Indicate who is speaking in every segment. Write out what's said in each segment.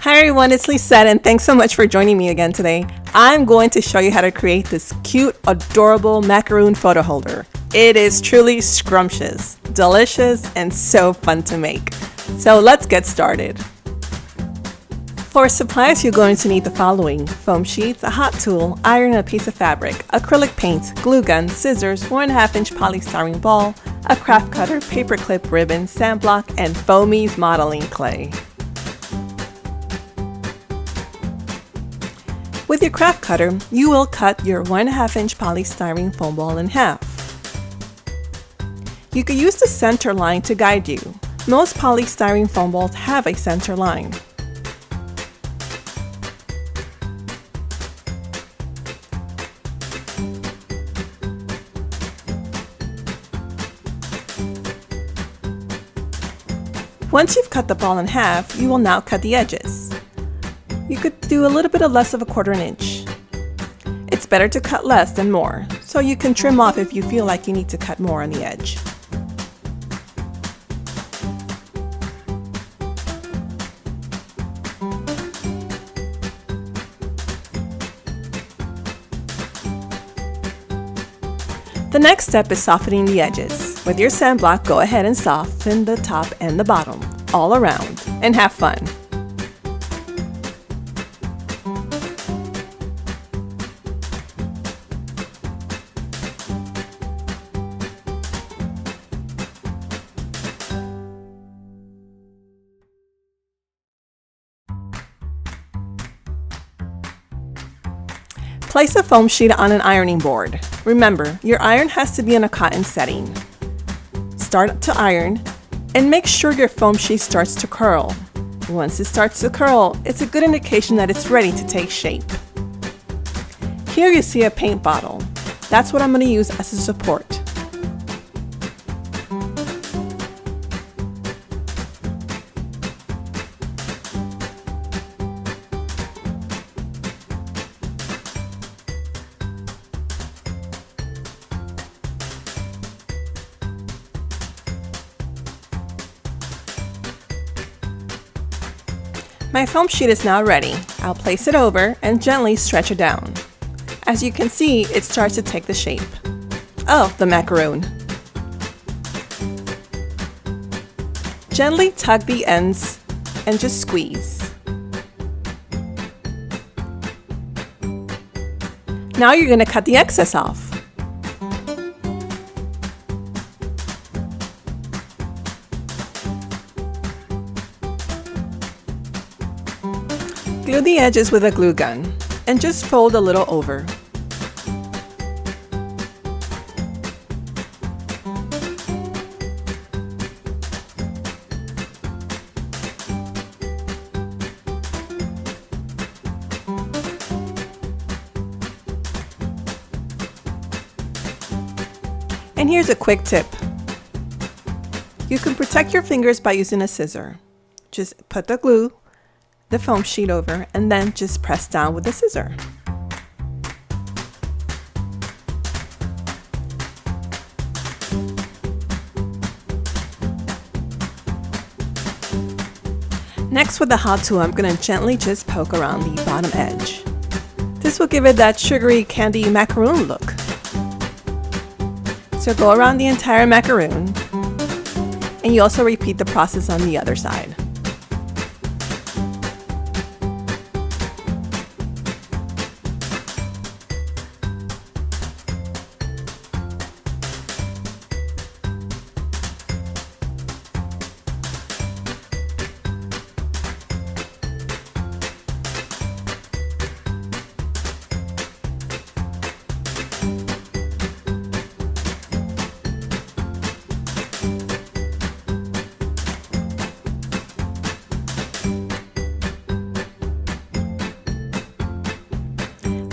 Speaker 1: Hi everyone, it's Lisette and thanks so much for joining me again today. I'm going to show you how to create this cute, adorable macaroon photo holder. It is truly scrumptious, delicious, and so fun to make. So let's get started. For supplies, you're going to need the following: foam sheets, a hot tool, iron, and a piece of fabric, acrylic paint, glue gun, scissors, 1.5-inch polystyrene ball, a craft cutter, paper clip, ribbon, sand block, and Foamy's modeling clay. With your craft cutter, you will cut your 1.5-inch polystyrene foam ball in half. You could use the center line to guide you. Most polystyrene foam balls have a center line. Once you've cut the ball in half, you will now cut the edges. You could do a little bit less of a 1/4 inch. It's better to cut less than more, so you can trim off if you feel like you need to cut more on the edge. The next step is softening the edges. With your sand block, go ahead and soften the top and the bottom, all around, and have fun. Place a foam sheet on an ironing board. Remember, your iron has to be in a cotton setting. Start to iron and make sure your foam sheet starts to curl. Once it starts to curl, it's a good indication that it's ready to take shape. Here you see a paint bottle. That's what I'm going to use as a support. My foam sheet is now ready. I'll place it over and gently stretch it down. As you can see, it starts to take the shape of the macaroon. Gently tug the ends and just squeeze. Now you're going to cut the excess off. Glue the edges with a glue gun and just fold a little over. And here's a quick tip. You can protect your fingers by using a scissor. Just put the foam sheet over and then just press down with the scissor. Next, with the hot tool, I'm going to gently just poke around the bottom edge. This will give it that sugary candy macaroon look. So go around the entire macaroon, and you also repeat the process on the other side.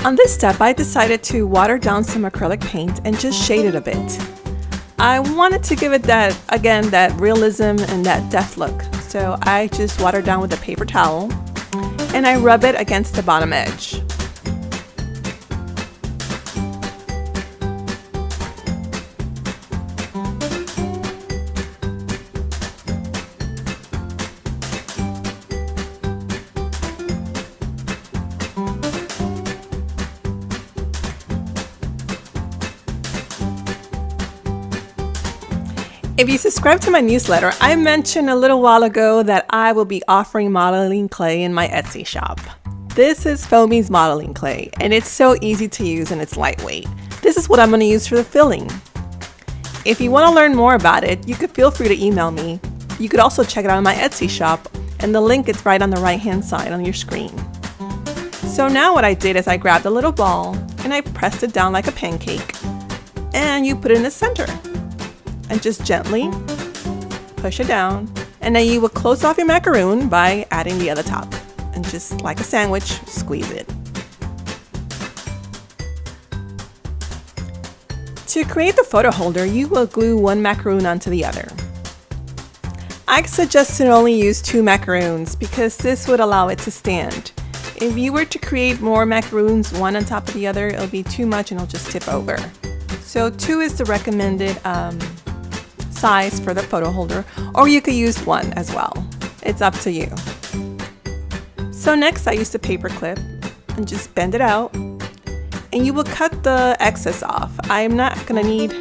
Speaker 1: On this step, I decided to water down some acrylic paint and just shade it a bit. I wanted to give it that realism and that depth look. So I just watered down with a paper towel and I rub it against the bottom edge. If you subscribe to my newsletter, I mentioned a little while ago that I will be offering modeling clay in my Etsy shop. This is Foamy's modeling clay, and it's so easy to use and it's lightweight. This is what I'm going to use for the filling. If you want to learn more about it, you could feel free to email me. You could also check it out on my Etsy shop, and the link is right on the right hand side on your screen. So now what I did is I grabbed a little ball and I pressed it down like a pancake, and you put it in the center. And just gently push it down, and then you will close off your macaroon by adding the other top, and just like a sandwich, squeeze it. To create the photo holder, you will glue one macaroon onto the other. I suggest to only use 2 macaroons because this would allow it to stand. If you were to create more macaroons one on top of the other, it'll be too much and it'll just tip over. So 2 is the recommended size for the photo holder, or you could use 1 as well. It's up to you. So next I used a paper clip and just bend it out, and you will cut the excess off. I'm not gonna need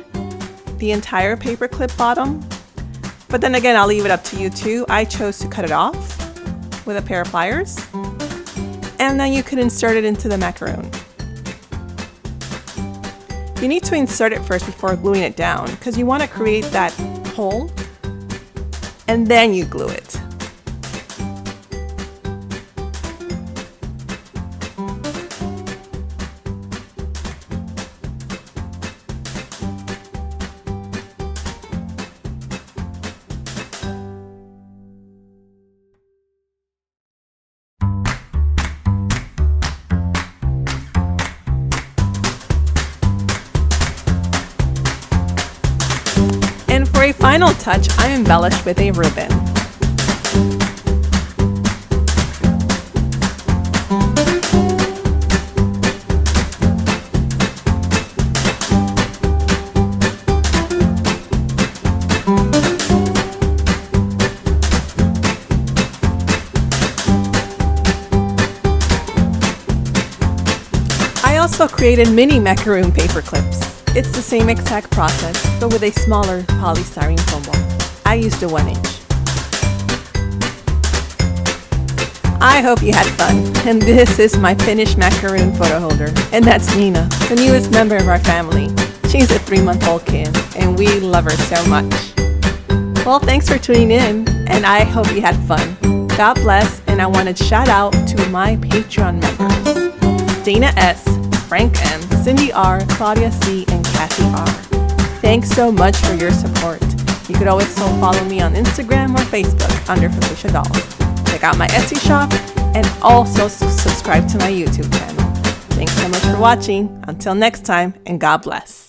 Speaker 1: the entire paper clip bottom, but then again, I'll leave it up to you too. I chose to cut it off with a pair of pliers, and then you could insert it into the macaroon. You need to insert it first before gluing it down because you want to create that hole, and then you glue it. And for a final touch, I embellished with a ribbon. I also created mini macaroon paper clips. It's the same exact process, but with a smaller polystyrene foam ball. I used a 1-inch. I hope you had fun, and this is my finished macaroon photo holder. And that's Nina, the newest member of our family. She's a 3-month-old kid, and we love her so much. Well, thanks for tuning in, and I hope you had fun. God bless, and I want to shout out to my Patreon members: Dana S., Frank M., Cindy R., Claudia C., and Kathy R. Thanks so much for your support. You could always still follow me on Instagram or Facebook under Felicia Dolls. Check out my Etsy shop and also subscribe to my YouTube channel. Thanks so much for watching. Until next time, and God bless.